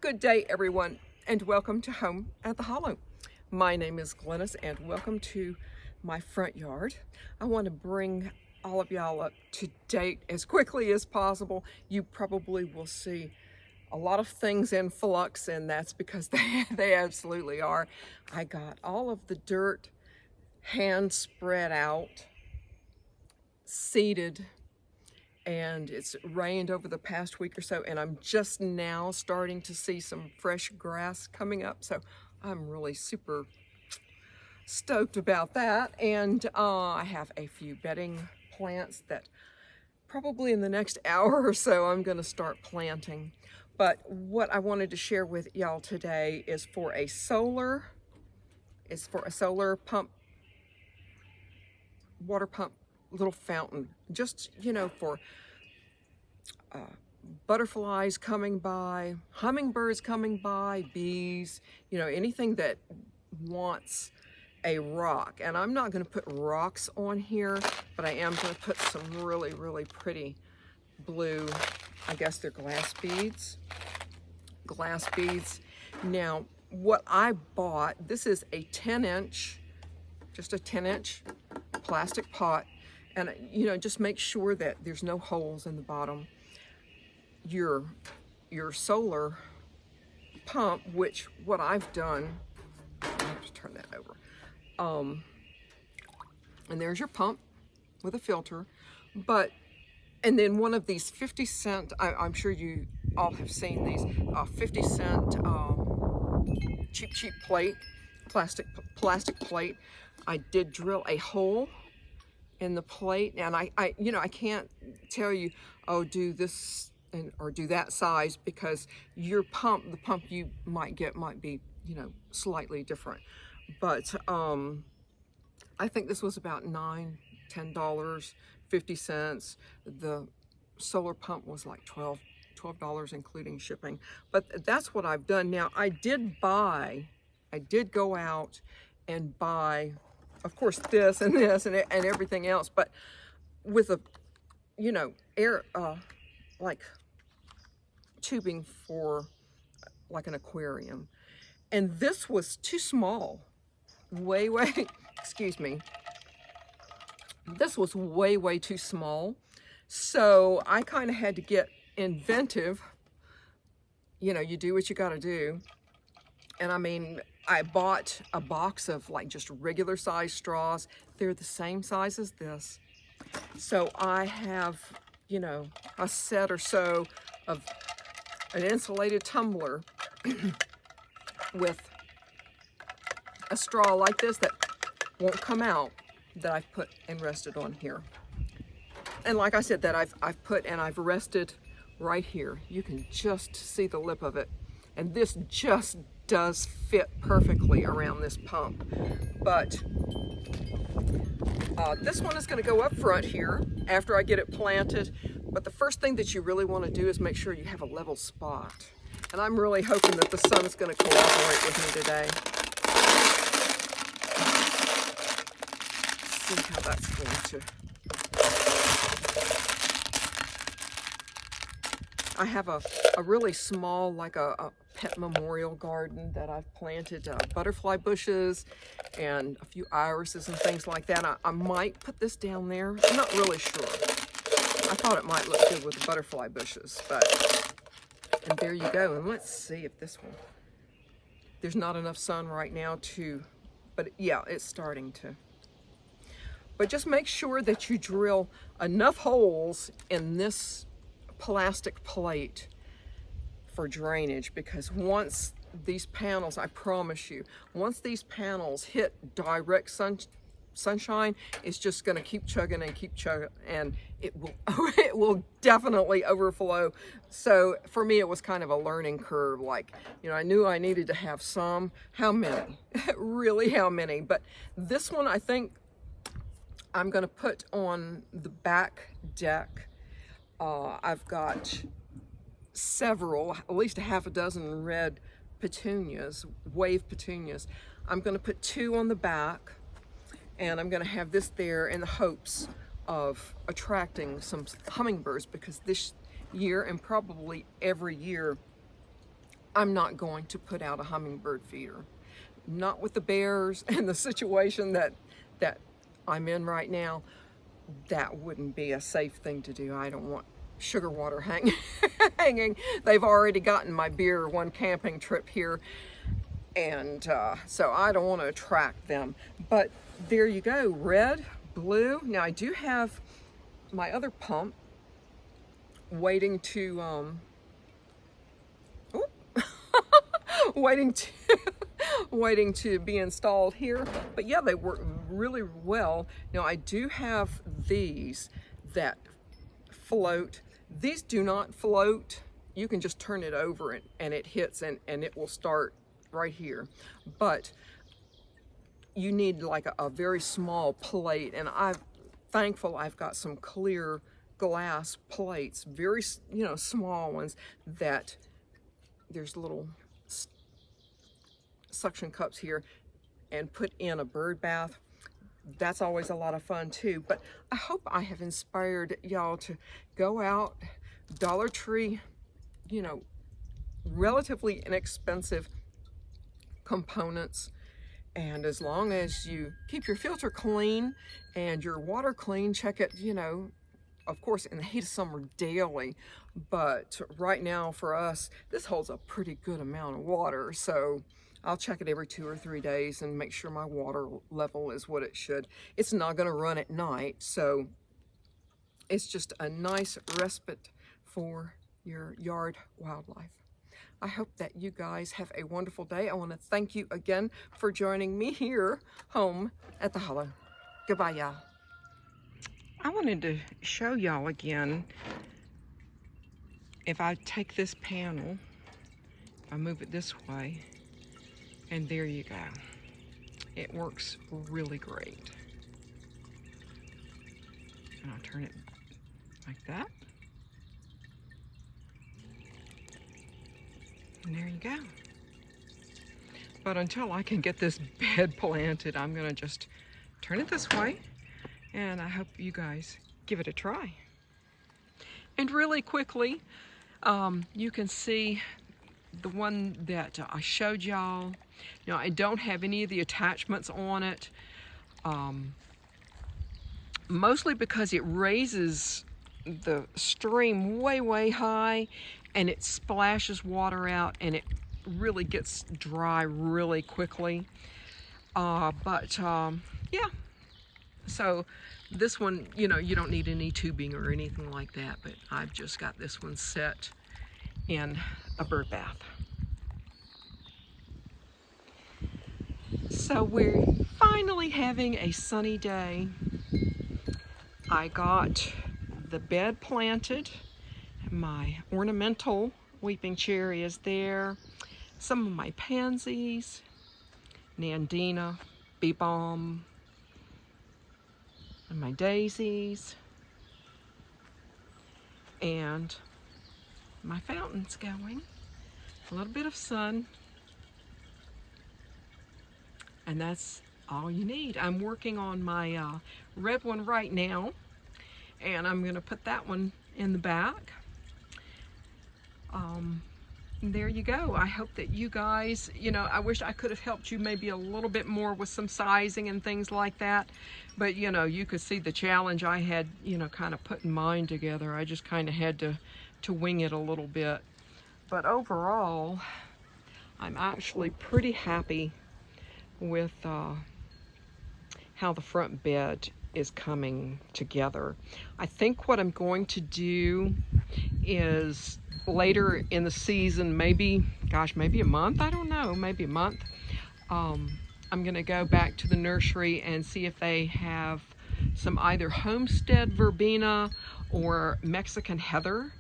Good day, everyone, and welcome to Home at the Hollow. My name is Glennis, and welcome to my front yard. I want to bring all of y'all up to date as quickly as possible. You probably will see a lot of things in flux, and that's because they absolutely are. I got all of the dirt hand spread out, seeded, and it's rained over the past week or so, and I'm just now starting to see some fresh grass coming up, so I'm really super stoked about that. And I have a few bedding plants that probably in the next hour or so I'm going to start planting. But what I wanted to share with y'all today is for a solar pump, water pump, little fountain, just, for butterflies coming by, hummingbirds coming by, bees, anything that wants a rock. And I'm not going to put rocks on here, but I am going to put some really, really pretty blue, I guess they're glass beads. Now, what I bought, this is a 10-inch, just a 10-inch plastic pot. And, just make sure that there's no holes in the bottom. Your solar pump, which what I've done, I have to turn that over. And there's your pump with a filter. And then one of these 50-cent, I'm sure you all have seen these, 50-cent cheap plate, plastic plate. I did drill a hole in the plate, and I can't tell you, oh, do this or do that size, because the pump you might get might be, slightly different. But I think this was about $10, 50 cents. The solar pump was like $12 including shipping. But that's what I've done. Now, I did go out and buy, of course, this and everything else, but with a, air, like tubing for like an aquarium. And this was too small, excuse me. This was way too small. So I kind of had to get inventive. You do what you got to do. And I bought a box of like just regular size straws. They're the same size as this. So I have, a set or so of an insulated tumbler with a straw like this that won't come out, that I've put and rested on here. And like I said, that I've rested right here. You can just see the lip of it. And this just does fit perfectly around this pump. But this one is going to go up front here after I get it planted. But the first thing that you really want to do is make sure you have a level spot. And I'm really hoping that the sun is going to cooperate with me today. Let's see how that's going to. I have a really small, like a pet memorial garden that I've planted butterfly bushes and a few irises and things like that. I might put this down there. I'm not really sure. I thought it might look good with the butterfly bushes, and there you go. And let's see if this one, there's not enough sun right now but yeah, it's starting to. But just make sure that you drill enough holes in this plastic plate for drainage, because once these panels, I promise you, once these panels hit direct sunshine, it's just going to keep chugging, and it will definitely overflow. So for me, it was kind of a learning curve. Like, I knew I needed to have some. How many? Really, how many? But this one, I think I'm going to put on the back deck. I've got several, at least a half a dozen red petunias, wave petunias. I'm going to put 2 on the back, and I'm going to have this there in the hopes of attracting some hummingbirds, because this year, and probably every year, I'm not going to put out a hummingbird feeder. Not with the bears and the situation that I'm in right now. That wouldn't be a safe thing to do. I don't want sugar water hanging. They've already gotten my beer one camping trip here, and so I don't want to attract them. But there you go, red, blue. Now I do have my other pump waiting to waiting to waiting to be installed here. But yeah, they work really well. Now I do have these that float. These do not float. You can just turn it over and it hits and it will start right here. But you need like a very small plate, and I'm thankful I've got some clear glass plates, very, you know, small ones, that there's little suction cups here, and put in a bird bath. That's always a lot of fun too. But I hope I have inspired y'all to go out, Dollar Tree, you know, relatively inexpensive components. And as long as you keep your filter clean and your water clean, check it, you know, of course in the heat of summer daily. But right now for us, this holds a pretty good amount of water. So I'll check it every 2 or 3 days and make sure my water level is what it should. It's not going to run at night, so it's just a nice respite for your yard wildlife. I hope that you guys have a wonderful day. I want to thank you again for joining me here home at the Hollow. Goodbye, y'all. I wanted to show y'all again, if I take this panel, if I move it this way, and there you go. It works really great. And I'll turn it like that. And there you go. But until I can get this bed planted, I'm gonna just turn it this way, and I hope you guys give it a try. And really quickly, you can see the one that I showed y'all. Now, I don't have any of the attachments on it, mostly because it raises the stream way, way high, and it splashes water out, and it really gets dry really quickly. Yeah, so this one, you know, you don't need any tubing or anything like that, but I've just got this one set in a bird bath. So we're finally having a sunny day. I got the bed planted. My ornamental weeping cherry is there. Some of my pansies, Nandina, bee balm, and my daisies, and my fountain's going. A little bit of sun, and that's all you need. I'm working on my red one right now, and I'm gonna put that one in the back. There you go. I hope that you guys, you know, I wish I could have helped you maybe a little bit more with some sizing and things like that, but you know, you could see the challenge I had, you know, kind of putting mine together. I just kind of had to wing it a little bit. But overall, I'm actually pretty happy with how the front bed is coming together. I think what I'm going to do is later in the season, maybe a month, I don't know, maybe a month, I'm gonna go back to the nursery and see if they have some either Homestead Verbena or Mexican Heather.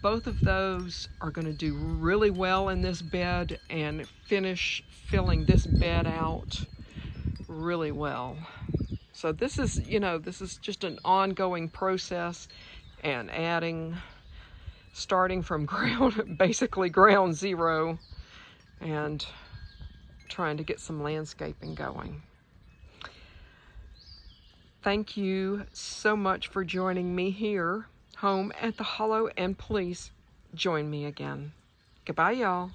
Both of those are going to do really well in this bed and finish filling this bed out really well. So this is, you know, this is just an ongoing process, and starting from basically ground zero, and trying to get some landscaping going. Thank you so much for joining me here home at the Hollow, and please join me again. Goodbye, y'all.